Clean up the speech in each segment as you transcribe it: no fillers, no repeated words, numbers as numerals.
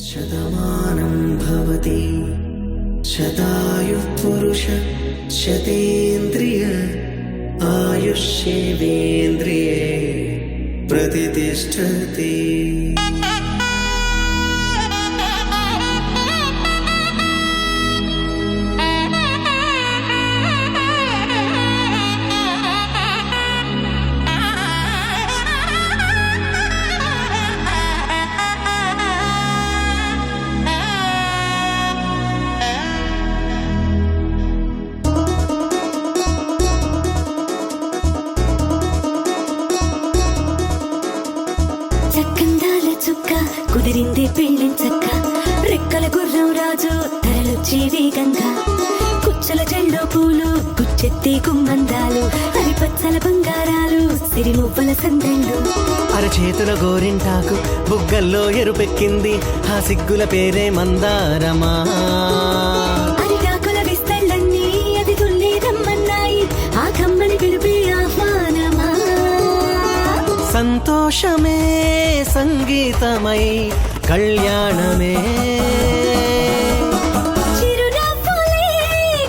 శతమానం భవతి శతాయుః పురుష శతేంద్రియ ఆయుష్యేవేంద్రియే ప్రతిష్టతి. చక్కందాల చుక్క కుదిరింది పెళ్ళించక్క, రెక్కల గుర్రం రాజు తరలొచ్చే వేగంగా, కుచ్చల చెల్లో పూలు గుచ్చెత్తి కుమ్మందాలు, హరిపచ్చల బంగారాలు సిరిమువ్వల సందెళ్ళు. అరచేతుల గోరింటాకు బుగ్గల్లో ఎరుపెక్కింది, ఆ సిగ్గుల పేరే మందారమా. అరిటాకుల విస్తళ్ళన్నీ అది తుల్లి రమ్మన్నాయి, ఆ కమ్మని పిలిపి ఆహ్వానమా. సంతోషమే సంగీతమై కళ్యాణమే, చిరునవ్వులే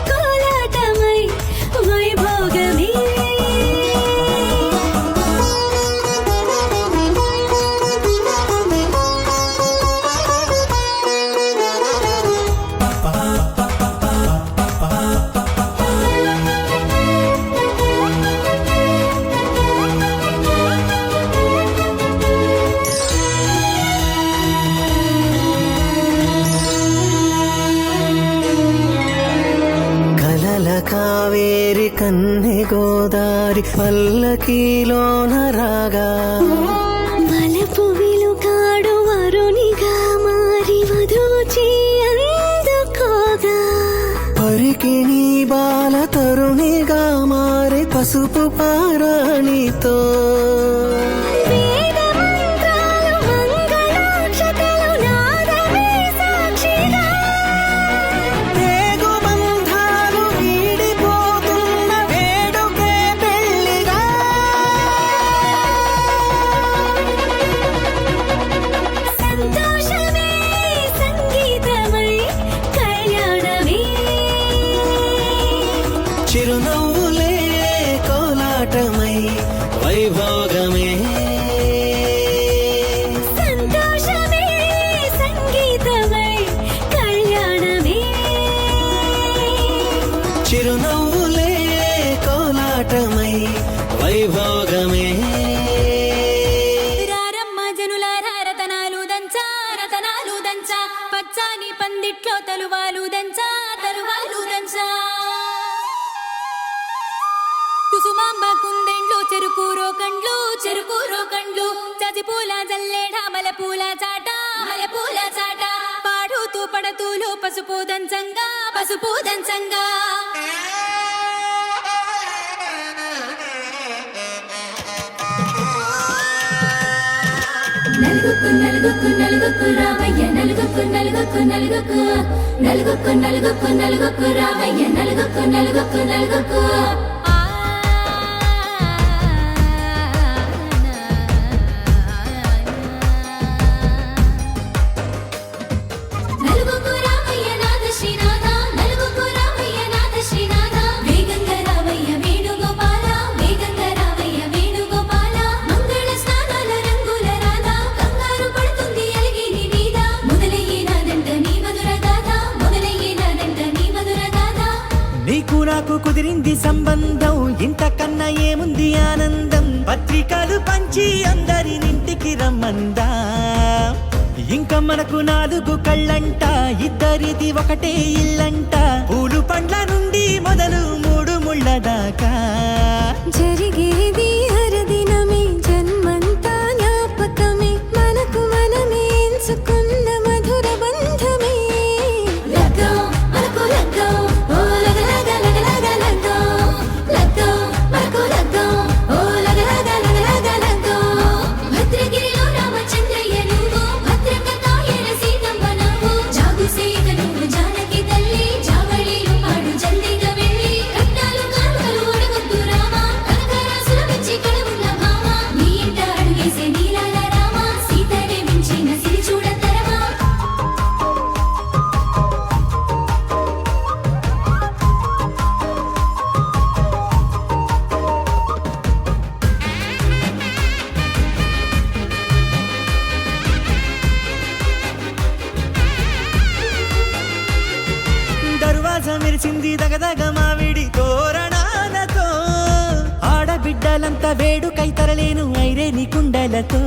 కోలాటమై వైభోగమే. కావేరి కన్నె గోదారి పల్లకీలోన రాగా, మలపు విలుకాడు వరునిగా మారి వధూచి అందుకోగా, పరికిణి బాల తరుణిగా మారి పసుపు పారాణితో, వేద మంత్రాలు మంగళాక్షతలు నాదమే సాక్షిగా, రేగు బంధాలు వీడిపోతున్న వేడుకే పెళ్లిగా. సంతోషమే సంగీతమై కళ్యాణమే, చిరునవ్వులే కోలాటమై వైభోగమే, సంతోషమే సంగీతమై కళ్యాణమే. చిరునవ్వులే కోలాటమై వైభోగమే. రారమ్మ జనులారా రతనాలు దంచా రతనాలు దంచా, పచ్చాని పందిట్లో తలువాలు దంచా తలువాలు దంచా, కుసుమాంబ కుందెండ్లు చెరుకూరో కండ్లు చెరుకూరో కండ్లు, చజిపూల జల్లేడ మలపూల చాట మలపూల చాట, పాడుతూ పడతూలు పసుపు దంచంగా పసుపు దంచంగా. నలుగుకు నలుగుకు నలుగుకు రావయ్య నలుగుకు నలుగుకు నలుగుకు నలుగుకు నలుగుకు నలుగుకు రావయ్య నలుగుకు నలుగుకు నలుగుకు. నలుగుకు రావయ్య నాద శ్రీనాథ, నలుగుకు రావయ్య నాద శ్రీనాథ, వేగంగా రావయ్య వేణుగోపాల, వేగంగా రావయ్య వేణుగోపాల, మంగళ స్నానాల రంగుల రాధ, కంగారు పడుతుంది అలిగిని మీద, మొదలయ్యేనాదంట నీ మధుర గాథ, మొదలయ్యేనాదంట నీ మధుర గాథ. నీకు నాకు కుదిరింది సంబంధం, ఇంతకన్నా ఏముంది ఆనందం, పత్రికలు పంచి అందరినింటికి రమ్మందా. ఇంకా మనకు 4 కళ్ళంట, ఇద్దరిది ఒకటే ఇల్లంట, పూలు పండ్ల నుండి మొదలు 3 ముళ్ళ దాకా. జరిగేది హరదినమే జన్మంతా జ్ఞాపకమే, మనకు మనమే ఎంచుకున్న మధుర బంధమే. లగ్గం మనకు లగ్గం, ఓ లగ లగ లగ లగ లగ్గం, లగ్గం మనకు లగ్గం, ఓ లగ లగ లగ లగ లగ్గం. భద్రగిరిలో రామచంద్రయ్య నువ్వు, భద్రంగ కాయల సీతమ్మ నువ్వు, జాగు సేక నువ్వు జానకి తల్లి, జావళీలు పాడు జల్దిగా వెళ్ళి, కట్నాలు కానుకలు అడగొద్దు రామా, కనకరాసుల మెచ్చి మెరిసింది దగదగ మావిడి తోరణాలతో ఆడబిడ్డలంతా వేడుకై తరలేను ఐరేని కుండలతో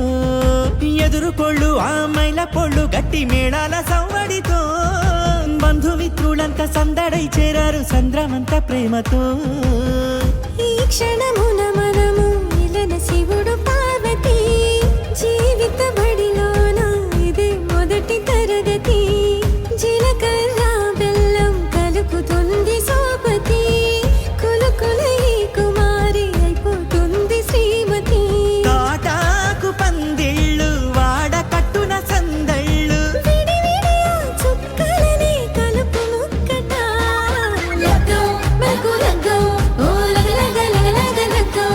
ఎదురుకోళ్ళు ఆ మైల పొళ్ళు గట్టి మేళాల సవ్వడితో బంధుమిత్రులంతా సందడై చేరారు సంద్రమంత ప్రేమతో ఈ క్షణమున మనము ఇలన శివుడు పార్వతి జీవిత బడిలోన ఇదే మొదటి తరగతి జీలకర్ర బెల్లం కలుపుతుంది సోపతి కులుకుల ఈ కుమారి అయిపోతుంది శ్రీమతి తాటాకు పందిళ్ళు వాడ కట్టున సందళ్ళు విడివిడియా చుక్కలనే కలుపు ముక్కట లగ్గో మనకు లగ్గో ఓ లగ లగ లగ లగ లగ్గో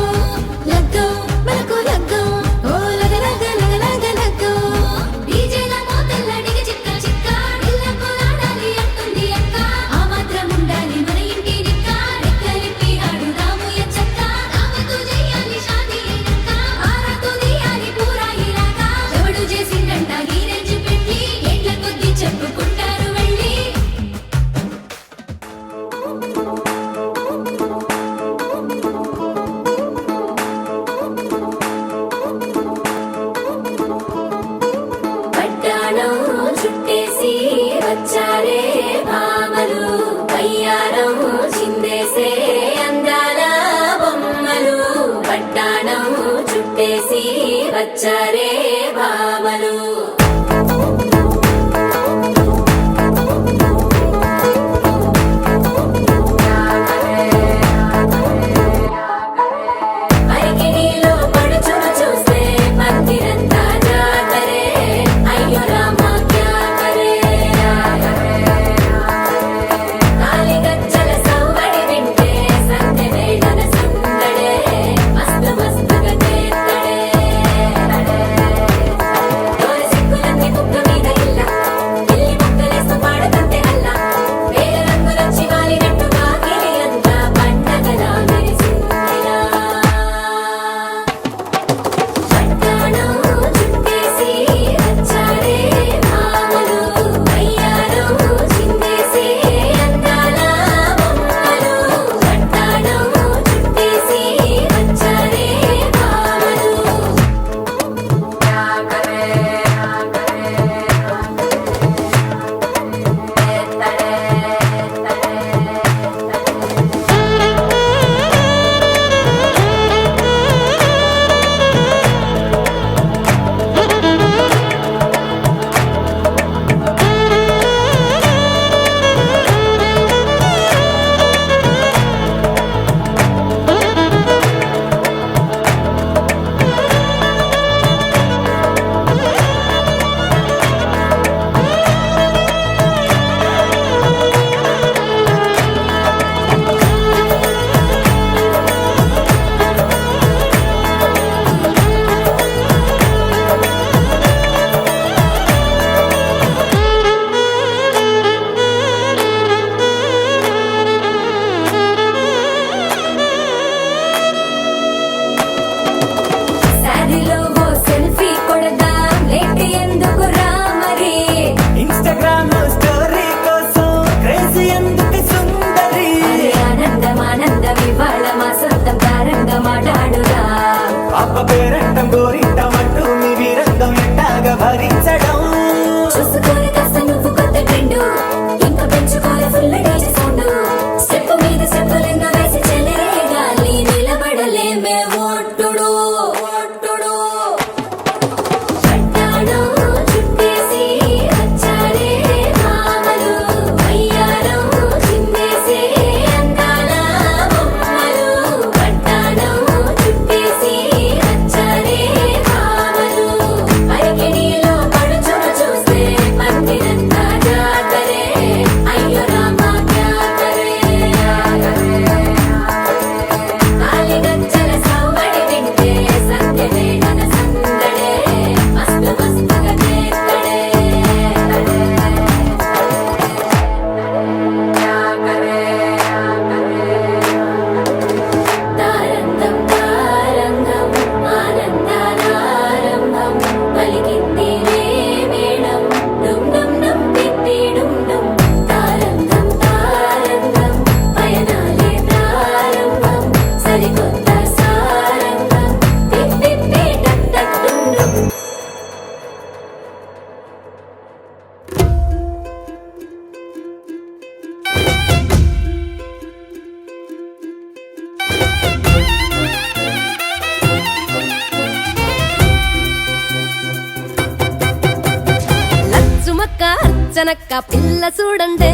లగ్గో మనకు లగ్గో ఓ లగ లగ లగ లగ లగ్గో డీజేల మోతల్ల డిగ చిక్క చిక్క ఇళ్ళకు లాడాలి అంటుంది అక్క ఆ మాత్రం ఉండాలి మన ఇంటి నిక్క రెక్కలిప్పి ఆడు రాము ఎచ్చక్క రామతో చేయాలి షాదీ అయ్యాక ఆరాతో తీయాలి పూరా ఇలాక ఎవడు చేసిందంట ఈ రేంజ్ పెట్టి ఏండ్ల కొద్ది చెప్పుకుంటారు వెళ్ళి పట్టాణం చుట్టేసి వచ్చారే భామలు పయ్యారం చిందేసే అందాల బొమ్మలు పట్టాణం చుట్టేసి వచ్చారే భామలు అరికిణీలో పడుచును చూస్తే పందిరంతా జాతరే అయ్యో రామ క్యా కరే కాలిగజ్జల సవ్వడి వింటే సందె వేళన సందడే మస్తు మస్తుగా చేత్తడే అర్చనక్క పిల్ల చూడండే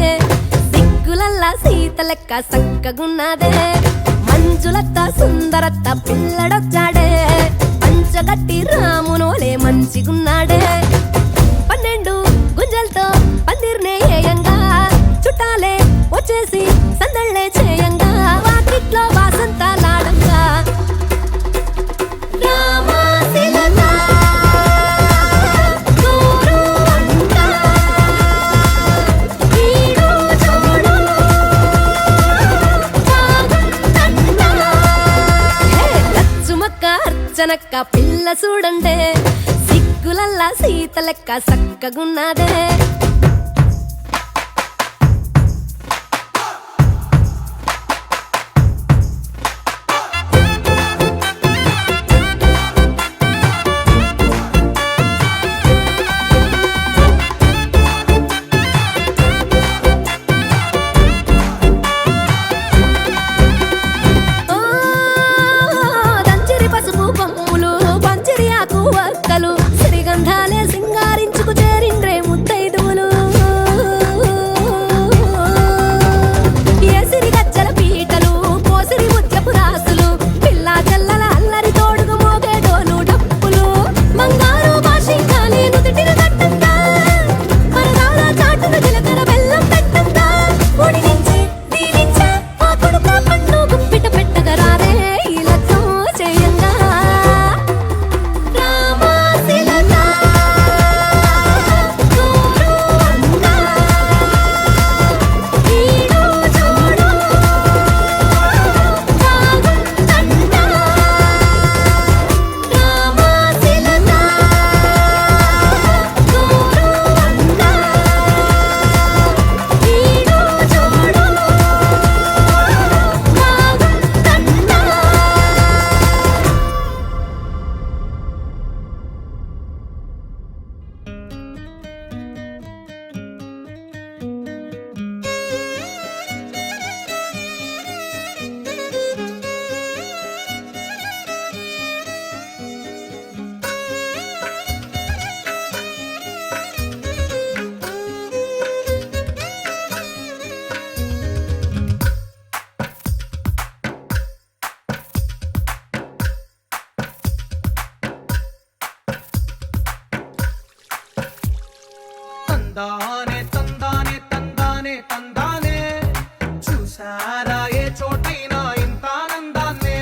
సిగ్గులల్లా సీత లెక్క సక్కగున్నదే మంజులత్త సుందరత్త పిల్లడొచ్చాడే పంచగట్టి రామునోలే మంచిగున్నాడే 12 గుంజలతో పందిర్నే ఏయంగా చుట్టాలే వచ్చేసి సందళ్ళే చేయంగా వాకిట్లో వాసంతాలాడంగా అర్చనక్క పిల్ల చూడండే సిగ్గులల్లా సీత లెక్క సక్కగున్నదే శ్రీగంధాలే సింగారించుకు చేరిండ్రే ముత్తైదువులు ఏసిరి గజ్జల పీటలు కోసిరి ముత్యపు రాసులు పిల్లా చెల్లల అల్లరి తోడుగు మోగే డోలు డప్పులు బంగారు భాషించాలి నుదుటిన కట్టంగా మరగాల చాటున జీలకర్ర బెల్లం పెట్టంగా ఒడి నుంచి దీవించా ఆ కొడుక పన్ను గుప్పిట పెట్టగరారే ఇలతో చేయంగా తందానే తందానే తందానే తందానే చూసారా ఏ చోటైనా ఇంత ఆనందాన్నే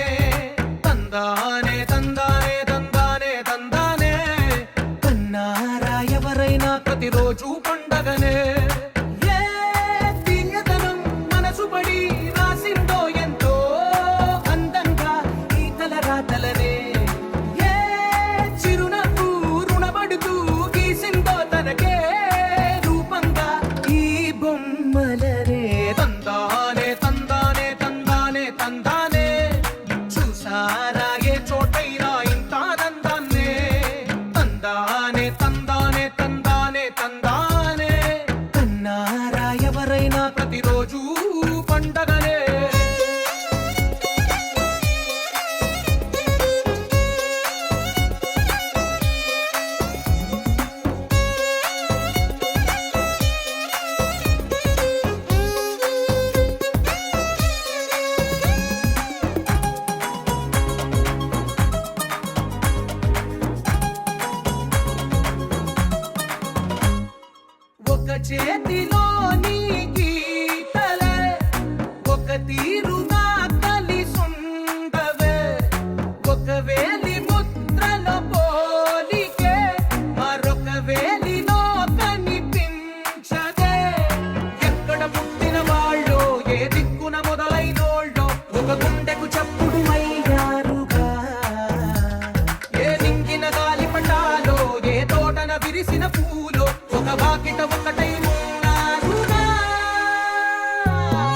తందానే తందానే తందానే తందానే కన్నారా ఎవరైనా ప్రతిరోజు పండగనే ఏ దివ్యతనం మనసు పడి రాసిందో ఎంతో అందంగా ఈ తలరాతలనే ఏ చిరునవ్వు రుణపడుతూ గీసిందో తనకే బొమ్మలరే తందానే తందానే తందానే తందానే చూసారా ఏ చోటైనా ఇంత ఆనందాన్నే తందానే తందానే తందానే తందానే కన్నారా ఎవరైనా ప్రతిరోజు పండగనే ఒక చేతిలో నీ గీతలే ఒక తీరుగా కలిసుండవే ఒక వేలి ముద్రలో పోలికే మరొక వేలిలో కనిపించదే ఎక్కడ పుట్టిన వాళ్ళో ఏ దిక్కున మొదలైనోళ్ళో ఒక గుండెకు చప్పుడు అయ్యారుగా ఏ నింగిన గాలి పటాలో ఏ తోటన విరిసిన పూలో ఒక వాకిట ఒకటై ఉన్నారుగా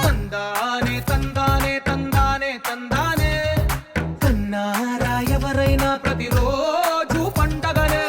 తందానే తందానే తందానే తందానే కన్నారా ఎవరైనా ప్రతిరోజు పండగనే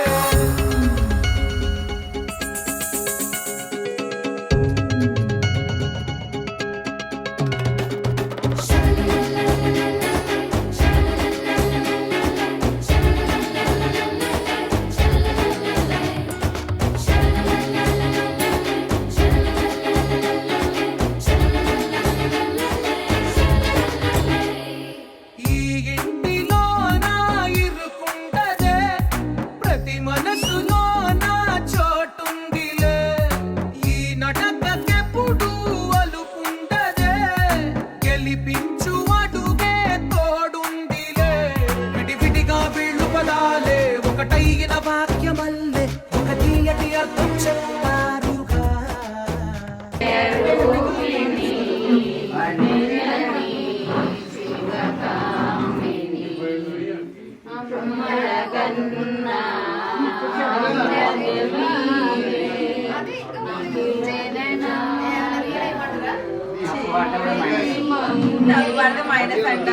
మైనస్ అంట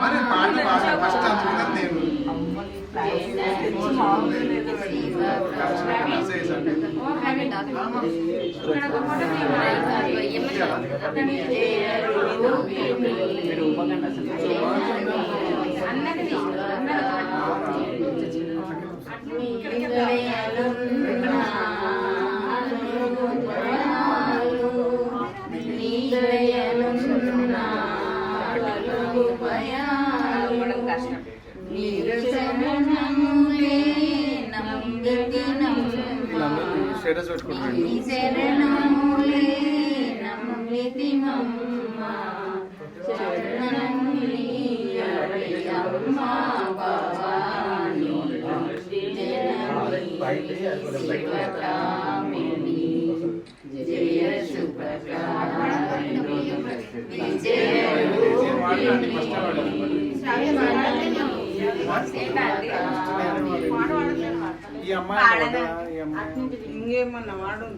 మరి పాట ఫస్ట్ అందుకని స్టేటస్ పెట్టుకుంటాను ఈ అమ్మాయి ఇంకేమన్నా వాడు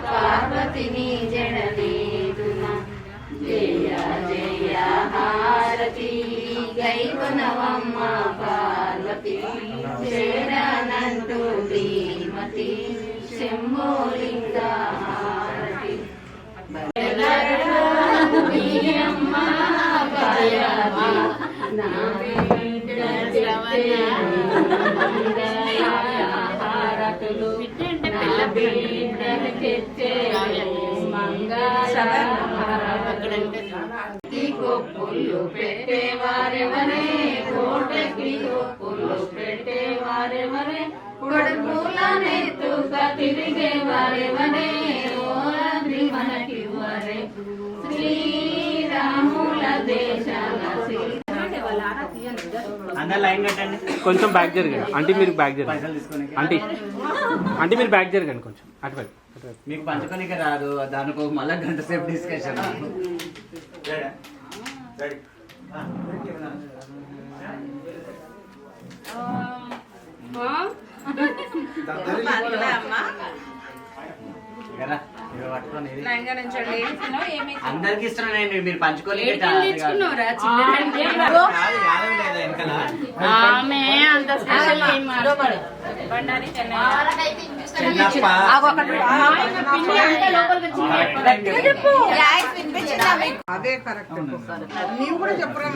పార్వతిని జడనేదున జయ జయ హారతి గైకొనవమ్మ పార్వతి శరణంటూ శ్రీమతి శంభోలింగ హారతి కొప్పులు పెట్టేవారెవరే కోటకి కొప్పులు పెట్టేవారెవరే కొడుకుల నెత్తుగా తిరిగేవారెవరే ఓరంది మనకివ్వరే శ్రీరాముల దేశాల అందరు లైన్ కట్టండి. కొంచెం బ్యాక్ జరగండి అంటే మీరు బ్యాక్ జరగండి అంటే అంటే మీరు బ్యాక్ జరగండి కొంచెం అటువైపు మీకు పంచుకోనికే రాదు దానికి మళ్ళీ గంట సేపు డిస్కషన్. అందరికి ఇస్తున్నానండి మీరు పంచుకోలేక అదే కరెక్ట్ నీవు కూడా చెప్పురా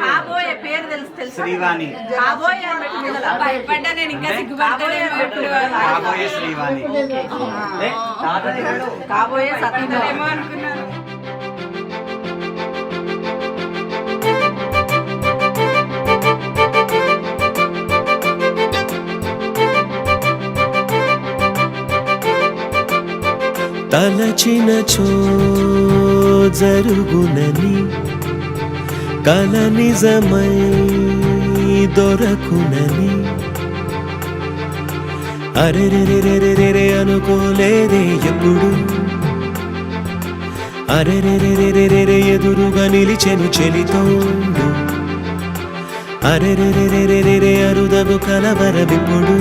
కాబోయే పేరు తెలుసు శ్రీవాణి భయపడ్డా నేను ఇంకా కాబోయే శ్రీవాణి కాబోయే సతీమేమో అనుకున్నాను. తలచినచో జరుగునని కల నిజమై దొరకునని అరెరెరెరెరెరె అనుకోలేదే ఎప్పుడు అరెరెరెరెరెరె ఎదురుగా నిలిచెను చెలితోడు అరెరెరెరెరెరె అరుదగు కలవరమిప్పుడు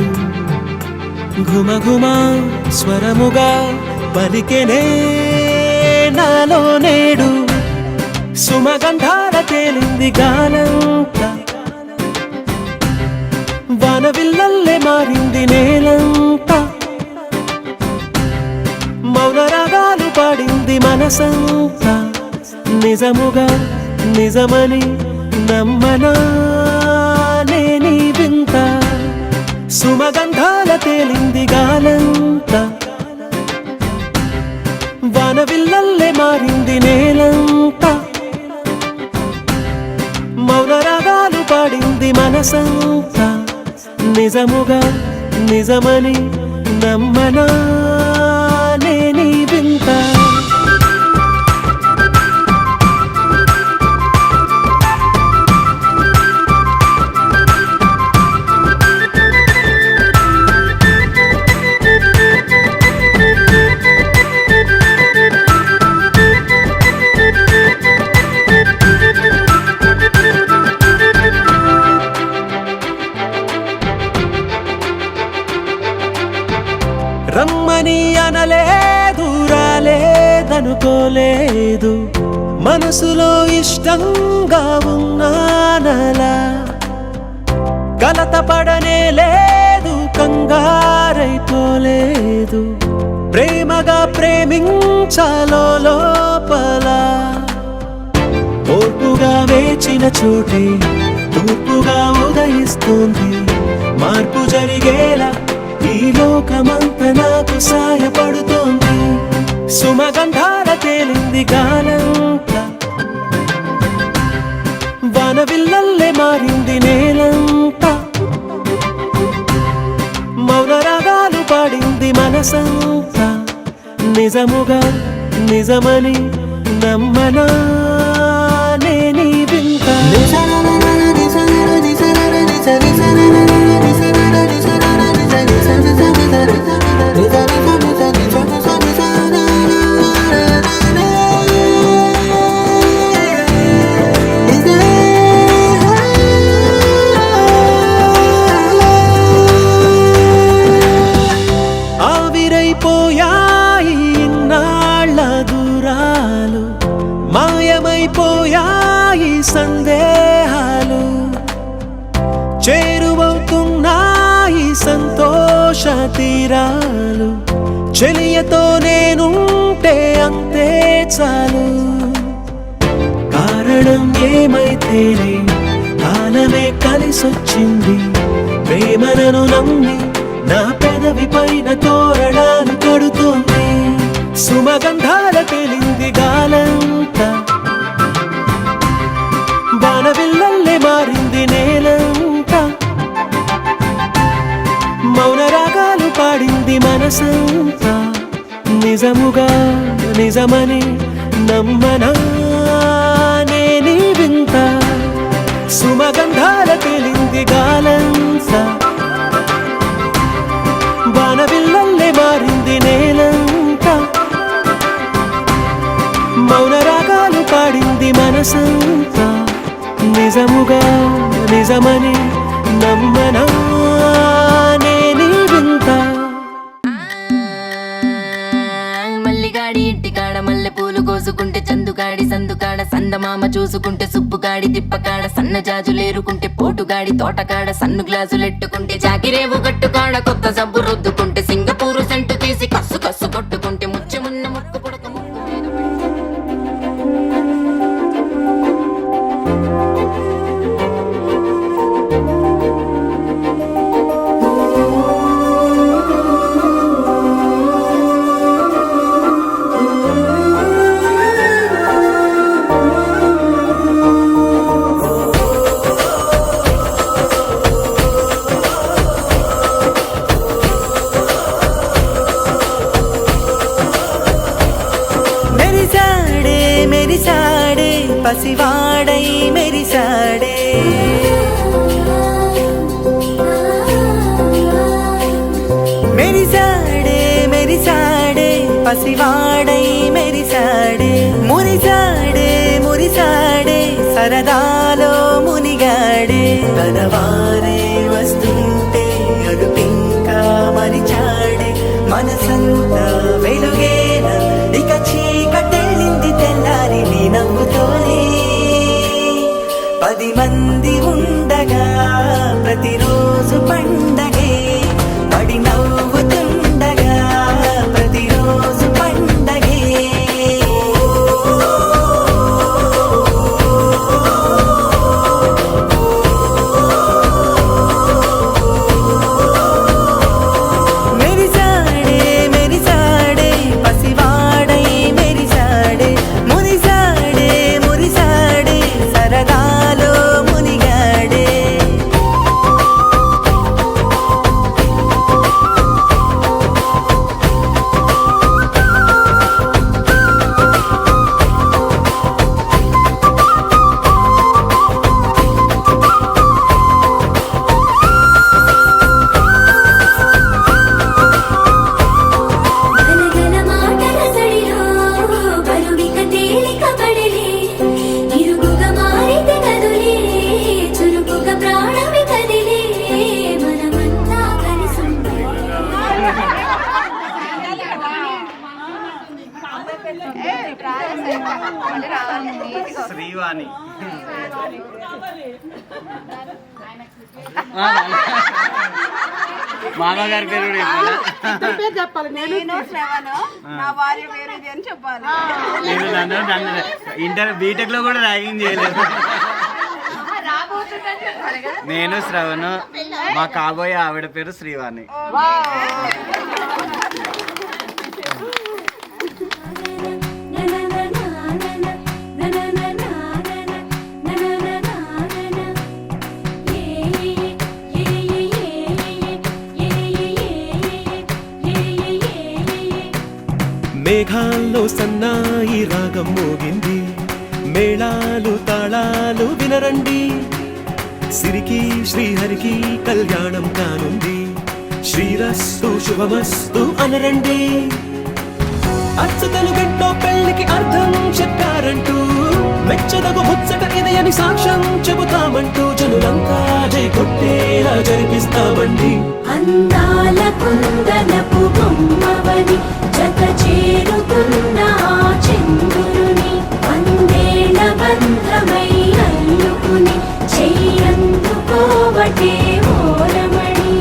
ఘుమ ఘుమ స్వరముగా పలికెనే నాలో నేడు సుమగంధాల తేలింది గాలంతా వానవిల్లల్లే మారింది నేలంతా మౌన రాగాలు పాడింది మనసంతా నిజముగా నిజమని నమ్మనా నేనీ వింత సుమగంధాల తేలింది గాలంతా వానవిల్లల్లే మారింది నేలంతా మౌన రాగాలు పాడింది మనసంతా నిజముగా నిజమని నమ్మనా నేనీ వింత రమ్మని అనలేదు, రాలేదనుకోలేదు, మనసులో ఇష్టంగా ఉన్నానలా. కలత పడనే లేదు, కంగారైపోలేదు, ప్రేమగా ప్రేమించాలో లోపల. ఓర్పుగా వేచిన చోటే తూర్పుగా ఉదయిస్తుంది, మార్పు జరిగేలా ఈ లోకమంతా నాకు సాయపడుతోంది. సుమగంధాల తేలింది గాలంతా, వానవిల్లల్లే మారింది నేలంతా, మౌన రాగాలు పాడింది మనసంతా. నిజముగా నిజమని నమ్మనా నేనీ వింత. ఆవిరైపోయాయి ఇన్నాళ్ళ దూరాలు, మాయమైపోయాయి సందేహాలు, చేరువవుతున్నాయి సంతోష తీరాలు. చెలియతో నేనుంటే అంతే చాలు. కారణం ఏమైతేనే కాలమే కలిసొచ్చింది, ప్రేమను నమ్మి నా పెదవి పైన తోరణాలు కడుతోంది. సుమగంధాల తేలింది గాలంతా, బాణవిల్లల్లే మారింది నేలంతా, మౌన రాగాలు పాడింది మనసంతా. నిజముగా నిజమని నమ్మనా నేనీ వింత. సుమగంధాల తేలింది గాలంతా, బాణవిల్లల్లే మారింది నేలంతా, మౌన రాగాలు పాడింది మనసంతా. నిజముగా నిజమని నమ్మనా నేనీ వింత. మల్లిగాడి ఇంటికాడ మల్లె పూలు కోసుకుంటే, చందుగాడి సందుకాడ సందమామ చూసుకుంటే, సుబ్బుగాడి తిప్పకాడ సన్నజాజులేరుకుంటే, పోటుగాడి తోటకాడ సన్ను గ్లాసులెట్టుకుంటే, జాకిరేవు గట్టుకాడ కొత్త సబ్బు రుద్దుకుంటే, సింగపూరు సెంటు తీసి కస్సు కస్సు కొట్టుకుంటే, ముచ్చమున్న ముక్కు పుడక ముక్కు మీద మెరిసాడే మెరిసాడే పసివాడై మెరిసాడే, మెరిసాడే మెరిసాడే పసివాడై మెరిసాడే, మురిసాడే మురిసాడే సరదాలో మునిగాడే. తనవారే వస్తుంటే అడుపింకా మరిచాడే, మనసంతా వెలుగేనా ఇక చీకటెళ్ళింది తెల్లారి నీ నవ్వుతోనే. 10 మంది ఉండగా ప్రతిరోజు పండగే, పడి నవ్వుతుండగా ప్రతిరోజు పండగే. శ్రీవాణి. మామగారి పేరు కూడా చెప్పాలా? పేరు చెప్పాలి. నేను శ్రవణ్, నా భార్య పేరు ఇది అని చెప్పాలి. నన్ను ఇంటర్ బీటెక్ లో కూడా ర్యాగింగ్ చేయలేదు. నేను శ్రవణ్, మా కాబోయే ఆవిడ పేరు శ్రీవాణి. మేఘాల్లో సన్నాయి రాగం మోగింది, మేళాలు తాళాలు వినరండి, సిరికి శ్రీహరికి కళ్యాణం కానుంది, శ్రీరస్తు శుభమస్తు అనరండి. అచ్చతలు గంటో పెళ్లికి అర్థం చెప్పారంటూ, మెచ్చదగు ముచ్చట ఇది అని సాక్ష్యం చెబుతామంటూ, జనులంతా జై కొట్టేలా జరిపిస్తామండి. అందాల కుందనపు బొమ్మవని జత చేరుతున్న ఆ చంద్రుని, వందేళ్ల బంధమై అల్లుకుని చెయ్యందుకోవటే ఓరమణి.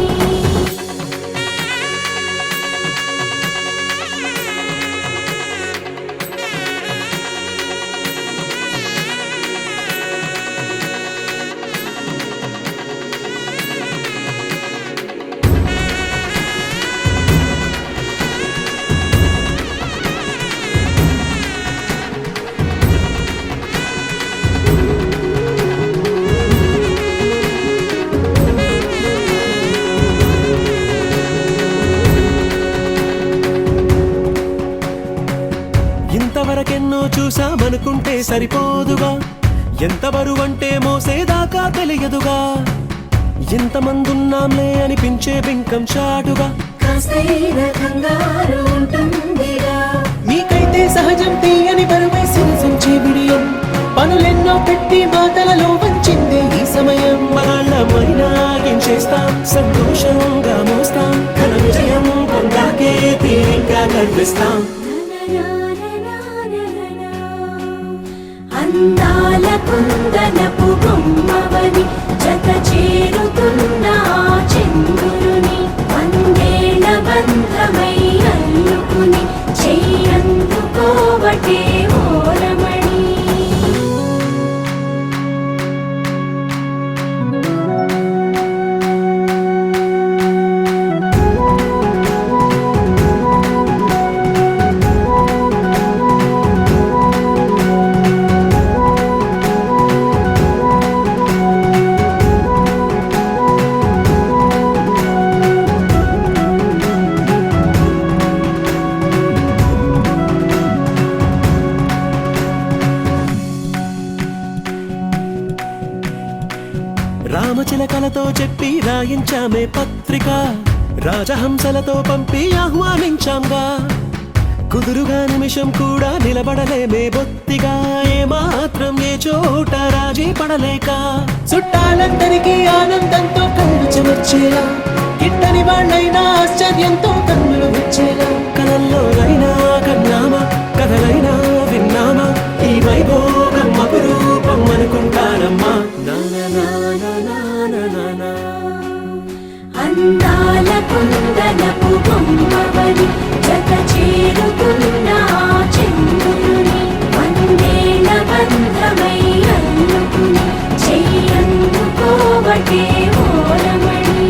ఇంతవరకెన్నో చూసామనుకుంటే సరిపోదుగా, ఎంత బరువంటే మోసేదాకా తెలియదుగా, ఎంతమందున్నాంలే అనిపించే బింకం చాటుగా, కాస్తైన కంగారు ఉంటుందిగా. మీకైతే సహజం తీయని బరువై సిరసించే బిడియం, పనులెన్నో పెట్టి మాటలలో వంచిందే ఈ సమయం. మనాళ్ళమైనా చేస్తాం, సంతోషంగా మోస్తాం, ఘన విజయం పొందాకే తీరిగ్గా కనిపిస్తాం. అందాల కుందనపు బొమ్మవని జత చేరుతున్న ఆ చంద్రుని, వందేళ్ల బంధమై అల్లుకుని చెయ్యందుకోవటే ఓరమణి. రామచిలకలతో చెప్పి రాయించామే పత్రిక, రాజహంసలతో పంపి ఆహ్వానించాంగా, కుదురుగా నిమిషం కూడా నిలబడలేమే బొత్తిగా, ఏమాత్రం ఏ చోట రాజీ పడలేక, చుట్టాలందరికీ ఆనందంతో కళ్ళు చెమర్చేలా, గిట్టని వాళ్ళైనా ఆశ్చర్యంతో కన్నులు వచ్చేలా, కలల్లోనైనా కన్నామా, కథలైనా విన్నామా, ఈ వైభోగం అపురూపం అనుకుంటానమ్మా. అందాల కుందనపు బొమ్మవని జత చేరుతున్న ఆ చంద్రుని, వందేళ్ల బంధమై అల్లుకుని చెయ్యందుకోవటే ఓరమణి.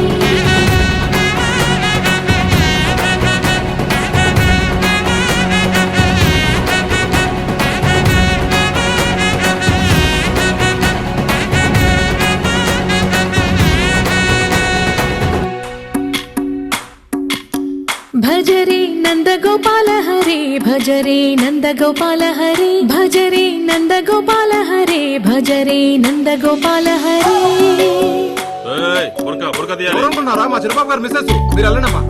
భజరే నందగోపాల హరే, భజరే నందగోపాల హరే, భజరే నందగోపాల హరే, భజరే నందగోపాల హరే. ఎవరనుకున్నారా మా చిరబాబు గారు మిస్సెస్, మీరు వెళ్ళండమ్మా.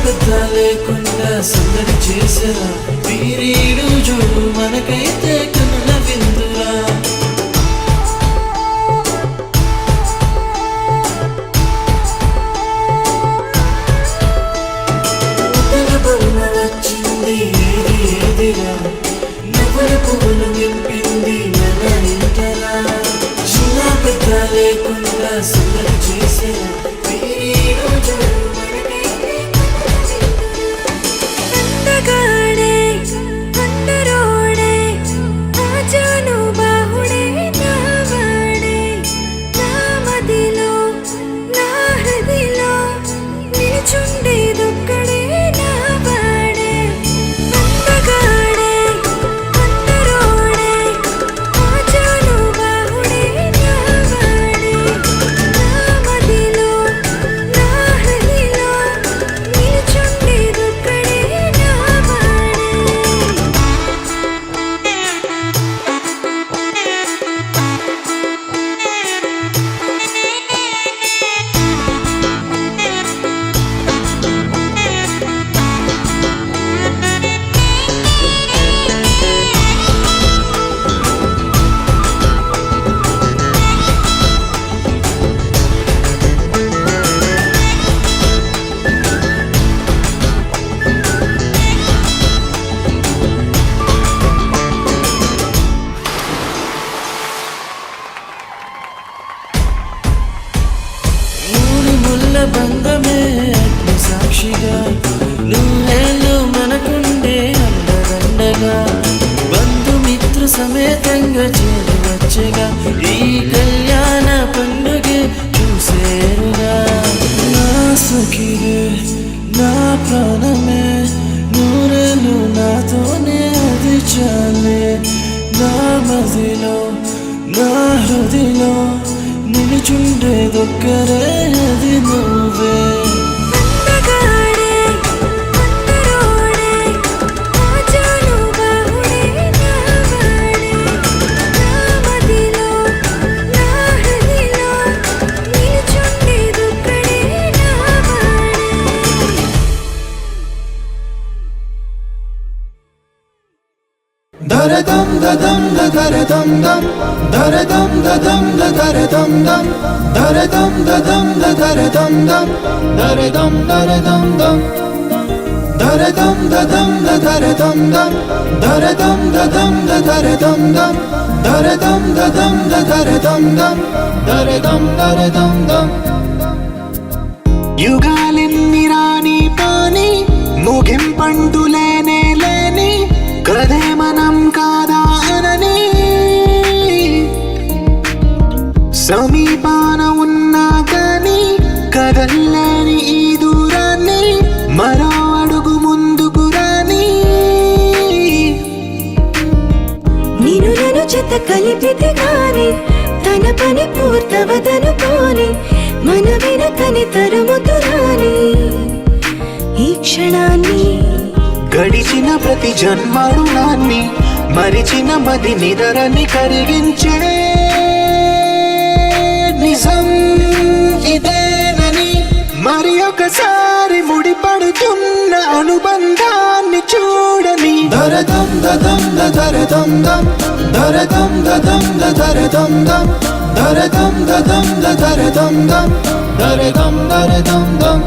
పెద్ద లేకుండా సందడి చేసరా వీరీడు జోడు మనకైతే కన్న విందురా వచ్చింది ఏదిరా నవ్వుల పువ్వులు నింపింది మన ఇంటరా చిన్న పెద్ద లేకుండా సందడి చేసరా వీరీడు జోడు అందగాడే అందరోడే ఆజాను బాహుడే నావాడే నా మదిలో నా హృదిలో నిలుచుండేదొక్కడే నావాడే అందగాడే అందరోడే ఆజాను బాహుడే నావాడే నా మదిలో నా హృదిలో నిలుచుండేదొక్కడే నావాడే ఊరి ముల్ల బంధమే అగ్ని సాక్షిగా నూరేళ్ళు మనకుండే అండదండగా బంధుమిత్ర సమేతంగా చేరవచ్చగా ఈ కళ్యాణ పండుగే చూసేరుగా నా సఖివే నా ప్రాణమే నూరేళ్ళు నాతోనే అది చాలే నా మదిలో నా హృదిలో నిలుచుండేదొక్కరే అది నువ్వే అందగాడే అందరోడే ఆజాను బాహుడే నావాడే నా మదిలో నా హృదిలో నిలుచుండేదొక్కడే నావాడే దరదం దదం దరదం దం దరదం దదం దరదం దం దరదం దదం దరదం దం దరదం దరదం దం దరదం దదం దరదం దం దరదం దదం దరదం దం దరదం దదం దరదం దం దరదం దరదం దం యుగాలెన్ని రాని పాని ముగింపంటూ లేనే లేని కదే మనం కాదా అనని సమీపాన ఉన్నా కానీ కదల్లేని ఈ దూరాన్ని మరో అడుగు ముందుకు రాని నిన్ను నన్ను చెత్త కలిపితే గాని తన పని పూర్తవదనుకోని మన వెనకని తరుముతురాని ఈ క్షణాన్ని గడిచిన ప్రతి జన్మరుణాన్ని మరిచిన మది నిదరని కరిగించే నిజం ఇదేనని మరి ఒకసారి ముడిపడుతున్న అనుబంధాన్ని చూడని దరదం దదం దరదం దం దరదం దదం దరదం దం దరదం దదం దరదం దం దరదం దరదం దం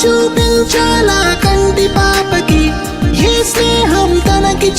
చూపించాలా కంటి పాపకి ఏ స్నేహం తనకి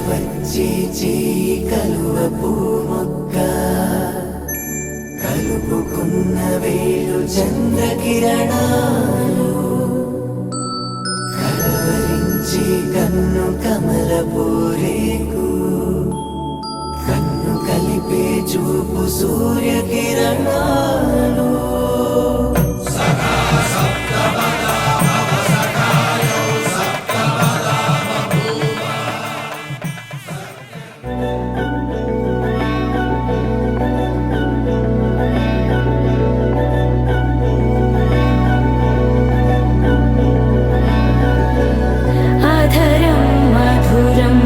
వచ్చి చేయి కలువ పూమొక్క కలుపుకున్న వేలు చంద్రకిరణాలు కలవరించి కన్ను కమల పూరేకు కన్ను కలిపే చూపు సూర్యకిరణాలు అధరం మధురం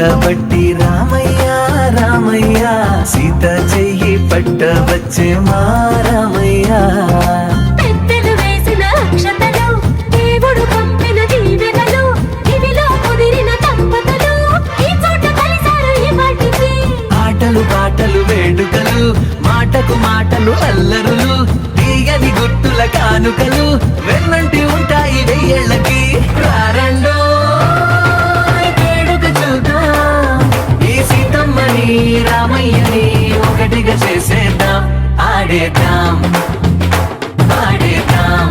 పట్టబట్టి రామయ్య రామయ్య సీత చెయ్యి పట్టవచ్చే మా రామయ్య పెద్దలు వేసిన అక్షతలు దేవుడు పంపిన దీవెనలు ఇవిలో కుదిరిన దంపతులు ఈ చోట కలిసారు ఈ వాటికి ఆటలు పాటలు వేడుకలు మాటకు మాటలు అల్లరులు తీయని గుర్తుల కానుకలు వెన్నంటి ఉంటాయి వెయ్యేళ్ళకి రారండో వేడుక చూద్దాం ఈ సీతమ్మని రామయ్యని ఒకటిగా చేసేద్దాం ఆడేద్దాం ఆడేద్దాం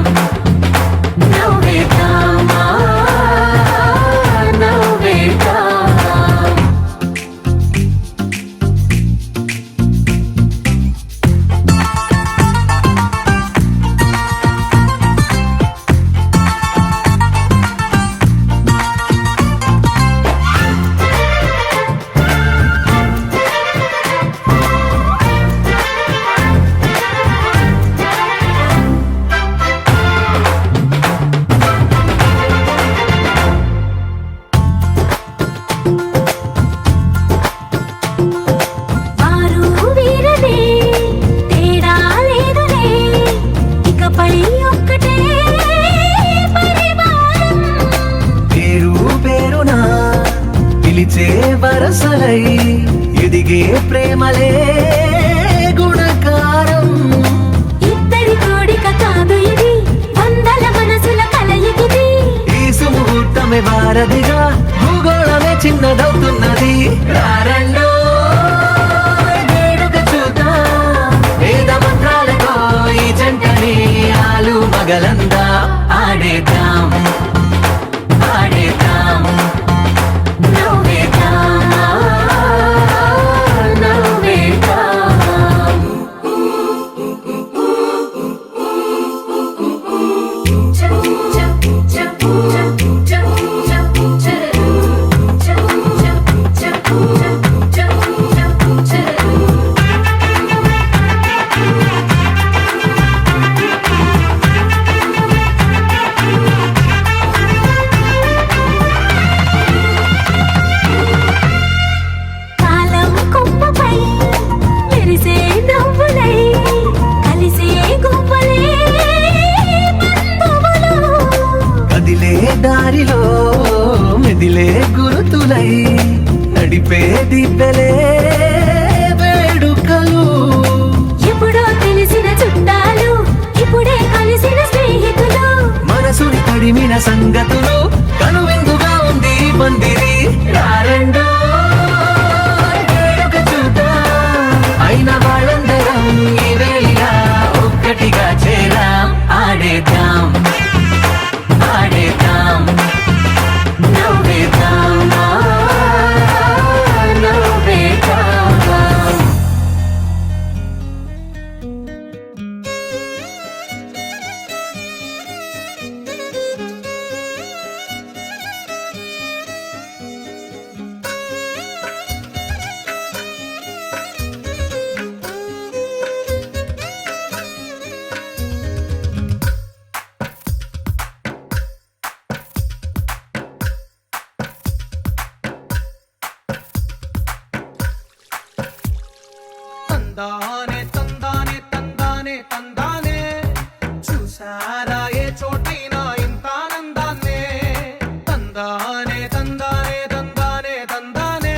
నవ్వేద్దాం నవ్వేద్దాం వారు వీరలే తేడా లేదులే ఇకపై ఒక్కటే పరివారం పేరు పేరునా పిలిచే వరసలై ఎదిగే ప్రేమలే గుణకారం ఇద్దరి కోడిక కాదు ఇది వందల మనసుల కలయికిది ఈ సుముహూర్తమే వారధిగా భూగోళమే చిన్నదవుతున్నది రారండో వేడుక చూద్దాం వేద మంత్రాలతో ఈ జంటని ఆలు మగలందా ఆడేద్దాం ఆడేద్దాం నవ్వేద్దాం నవ్వేద్దాం కాలం కొమ్మపై మెరిసే నవ్వులై కలిసే గువ్వలే బంధువులు కదిలే దారిలో మెదిలే గురుతులై నడిపే దిబ్బెలే వేడుకలు ఎప్పుడో తెలిసిన చుట్టాలు ఇప్పుడే కలిసిన స్నేహితులు మనసుని తడిమిన సంగతులు కనువిందుగా ఉంది ఈ పందిరి రారండో వేడుక చూద్దాం అయిన వాళ్ళందరం ఈ వేళ ఒక్కటిగా చేరాం ఆడేద్దాం ఆడేద్దాం నవ్వేద్దాం నవ్వేద్దాం తందానే తందానే తందానే తందానే చూసారా ఏ చోటైనా ఇంత ఆనందాన్నే తందానే తందానే తందానే తందానే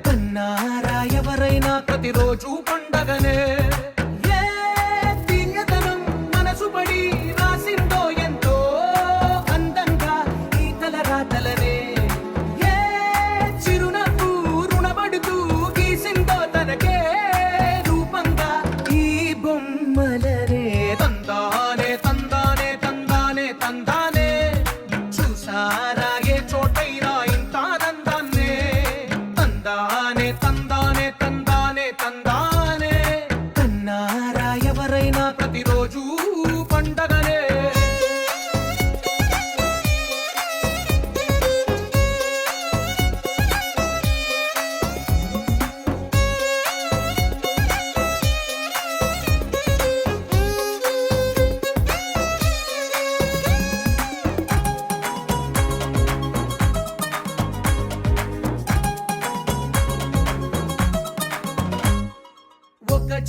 కన్నారా ఎవరైనా ప్రతిరోజు పండగనే ఏ తీయదనం మనసు పడి రాసిందో ఎంతో అందంగా ఈ తలరాతలనే ఏ చిరునవ్వు రుణపడుతూ గీసిందో తనకే రూప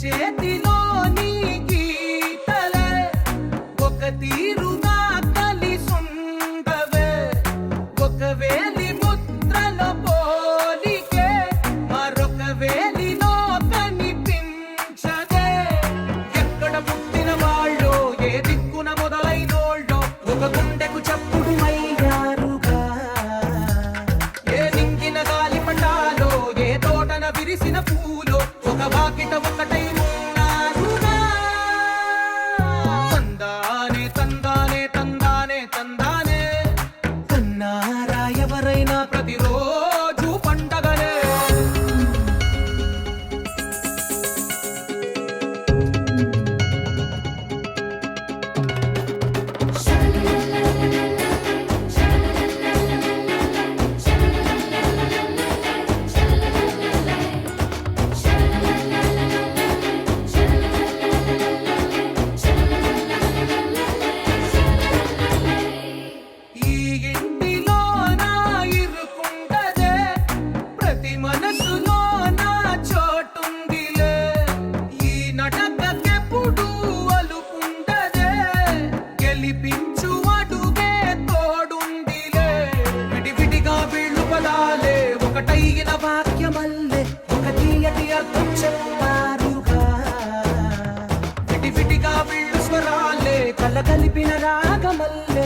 చేతిలోని గీతలే ఒక తీరుగా కలిసుండవే ఒక వేలి ముద్రలో పోలికే మరొక వేలిలో కనిపించదే ఎక్కడ పుట్టిన వాళ్ళో ఏ దిక్కున మొదలైనోళ్ళో ఒక గుండెకు చప్పుడు అయ్యారుగా ఏ నింగిన గాలి పటాలో ఏ తోటన విరిసిన పూలో ఒక వాకిట ఒకటై ఉన్నారుగా తందానే తందానే తందానే తందానే కన్నారా ఎవరైనా ప్రతిరోజు పండగనే ఈ ఇంటిలో నా ఇరుకుండదే ప్రతి మనసులో నా చోటుందిలే ఈ నటకెప్పుడు అలుకుండదే గెలిపించు అడుగే తోడుందిలే విడివిడిగా వీళ్ళు పదాలే ఒకటైన వాక్యమల్లే ఒక తీయటి అర్థం చెప్పారుగా విడివిడిగా వీళ్ళు స్వరాలే కలగలిపిన రాగమల్లే